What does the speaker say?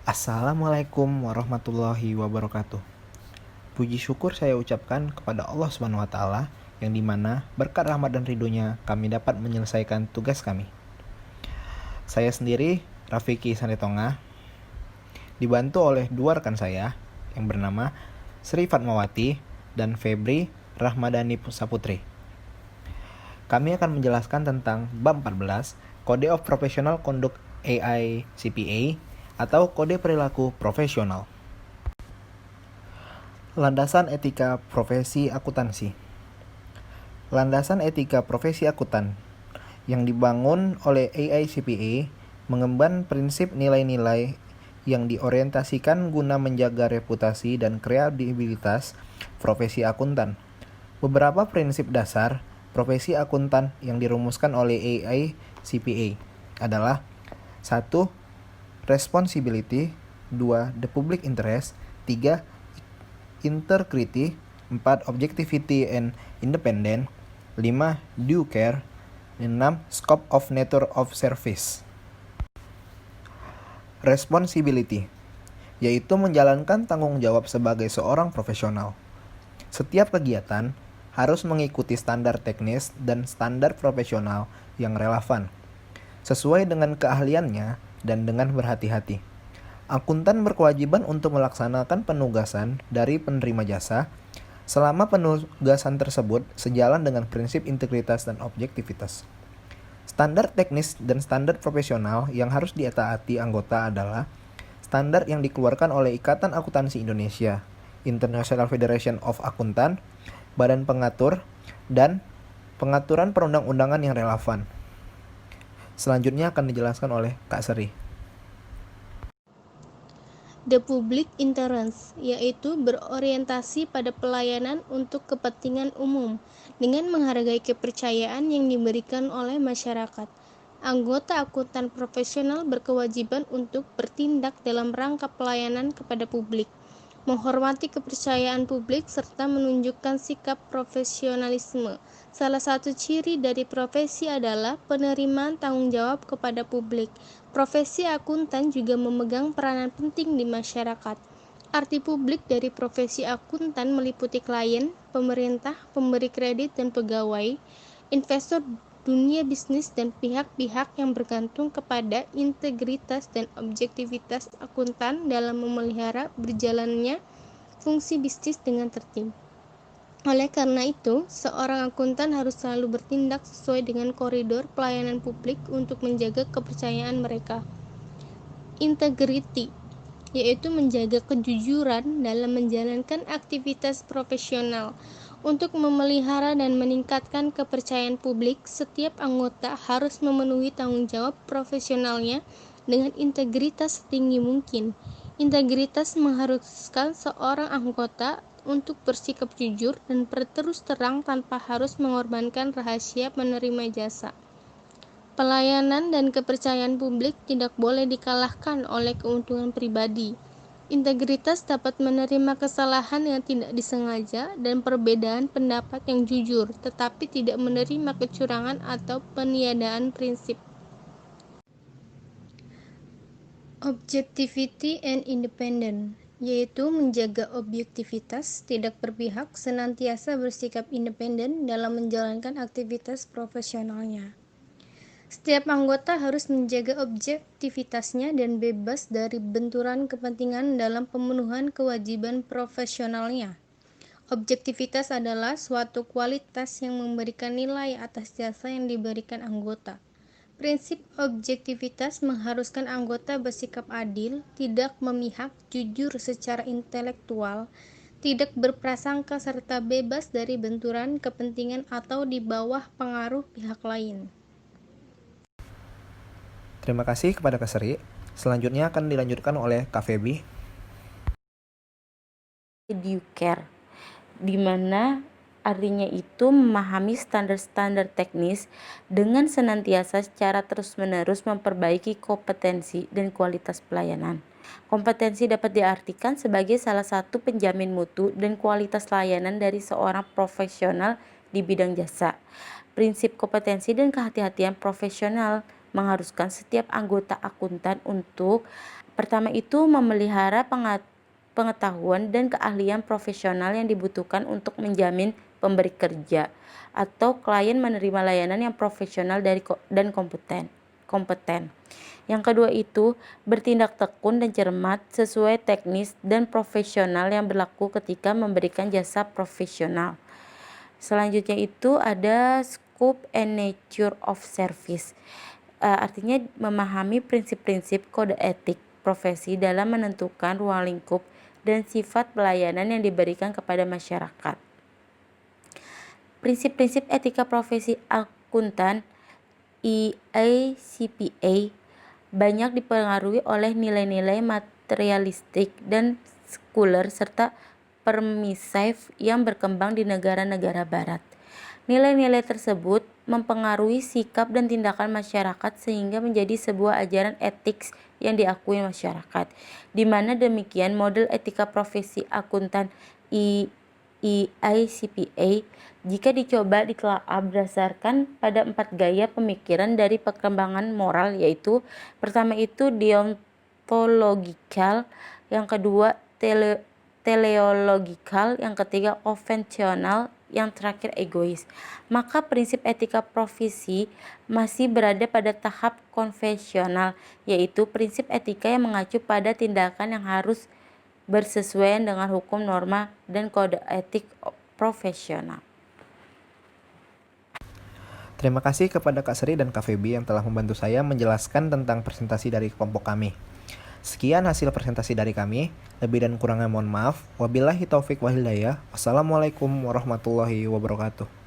Assalamualaikum warahmatullahi wabarakatuh. Puji syukur saya ucapkan kepada Allah Subhanahu wa taala yang dimana berkat rahmat dan ridhonya kami dapat menyelesaikan tugas kami. Saya sendiri, Rafiki Sanitonga, dibantu oleh dua rekan saya yang bernama Sri Fatmawati dan Febri Rahmadani Saputri. Kami akan menjelaskan tentang bab 14, Code of Professional Conduct AI CPA atau Kode Perilaku Profesional. Landasan etika profesi akuntansi. Landasan etika profesi akuntan yang dibangun oleh AICPA mengemban prinsip nilai-nilai yang diorientasikan guna menjaga reputasi dan kredibilitas profesi akuntan. Beberapa prinsip dasar profesi akuntan yang dirumuskan oleh AICPA adalah 1. Responsibility, 2. The public interest, 3. Integrity, 4. Objectivity and independent, 5. Due care, 6. Scope of nature of service. Responsibility, yaitu menjalankan tanggung jawab sebagai seorang profesional. Setiap kegiatan harus mengikuti standar teknis dan standar profesional yang relevan, sesuai dengan keahliannya dan dengan berhati-hati. Akuntan berkewajiban untuk melaksanakan penugasan dari penerima jasa selama penugasan tersebut sejalan dengan prinsip integritas dan objektivitas. Standar teknis dan standar profesional yang harus ditaati anggota adalah standar yang dikeluarkan oleh Ikatan Akuntansi Indonesia, International Federation of Accountant, Badan Pengatur, dan pengaturan perundang-undangan yang relevan. Selanjutnya akan dijelaskan oleh Kak Seri. The public interest, yaitu berorientasi pada pelayanan untuk kepentingan umum dengan menghargai kepercayaan yang diberikan oleh masyarakat. Anggota akuntan profesional berkewajiban untuk bertindak dalam rangka pelayanan kepada publik, menghormati kepercayaan publik, serta menunjukkan sikap profesionalisme. Salah satu ciri dari profesi adalah penerimaan tanggung jawab kepada publik. Profesi akuntan juga memegang peranan penting di masyarakat. Arti publik dari profesi akuntan meliputi klien, pemerintah, pemberi kredit dan pegawai, investor, dunia bisnis, dan pihak-pihak yang bergantung kepada integritas dan objektivitas akuntan dalam memelihara berjalannya fungsi bisnis dengan tertib. Oleh karena itu, seorang akuntan harus selalu bertindak sesuai dengan koridor pelayanan publik untuk menjaga kepercayaan mereka. Integrity, yaitu menjaga kejujuran dalam menjalankan aktivitas profesional. Untuk memelihara dan meningkatkan kepercayaan publik, setiap anggota harus memenuhi tanggung jawab profesionalnya dengan integritas setinggi mungkin. Integritas mengharuskan seorang anggota untuk bersikap jujur dan berterus terang tanpa harus mengorbankan rahasia penerima jasa. Pelayanan dan kepercayaan publik tidak boleh dikalahkan oleh keuntungan pribadi. Integritas dapat menerima kesalahan yang tidak disengaja dan perbedaan pendapat yang jujur, tetapi tidak menerima kecurangan atau peniadaan prinsip. Objectivity and independent, yaitu menjaga objektivitas, tidak berpihak, senantiasa bersikap independen dalam menjalankan aktivitas profesionalnya. Setiap anggota harus menjaga objektivitasnya dan bebas dari benturan kepentingan dalam pemenuhan kewajiban profesionalnya. Objektivitas adalah suatu kualitas yang memberikan nilai atas jasa yang diberikan anggota. Prinsip objektivitas mengharuskan anggota bersikap adil, tidak memihak, jujur secara intelektual, tidak berprasangka serta bebas dari benturan kepentingan atau di bawah pengaruh pihak lain. Terima kasih kepada Kak Seri. Selanjutnya akan dilanjutkan oleh Kak Febi. Due care, di mana artinya itu memahami standar-standar teknis dengan senantiasa secara terus-menerus memperbaiki kompetensi dan kualitas pelayanan. Kompetensi dapat diartikan sebagai salah satu penjamin mutu dan kualitas layanan dari seorang profesional di bidang jasa. Prinsip kompetensi dan kehati-hatian profesional mengharuskan setiap anggota akuntan untuk Pertama itu memelihara pengetahuan dan keahlian profesional yang dibutuhkan untuk menjamin pemberi kerja atau klien menerima layanan yang profesional dan kompeten. Yang kedua itu bertindak tekun dan cermat sesuai teknis dan profesional yang berlaku ketika memberikan jasa profesional. Selanjutnya itu ada scope and nature of service. Artinya memahami prinsip-prinsip kode etik profesi dalam menentukan ruang lingkup dan sifat pelayanan yang diberikan kepada masyarakat. Prinsip-prinsip etika profesi akuntan EACPA banyak dipengaruhi oleh nilai-nilai materialistik dan sekuler serta permissive yang berkembang di negara-negara barat. Nilai-nilai tersebut mempengaruhi sikap dan tindakan masyarakat sehingga menjadi sebuah ajaran etik yang diakui masyarakat. Di mana demikian model etika profesi akuntan EICPA jika dicoba ditelaah berdasarkan pada 4 gaya pemikiran dari perkembangan moral, yaitu pertama itu deontological, yang kedua teleological, yang ketiga konvensional, yang terakhir egois. Maka prinsip etika profesi masih berada pada tahap konvensional, yaitu prinsip etika yang mengacu pada tindakan yang harus bersesuaian dengan hukum, norma, dan kode etik profesional. Terima kasih kepada Kak Sri dan Kak Feby yang telah membantu saya menjelaskan tentang presentasi dari kelompok kami. Sekian hasil presentasi dari kami. Lebih dan kurangnya mohon maaf. Wabillahi taufik wal hidayah. Wassalamualaikum warahmatullahi wabarakatuh.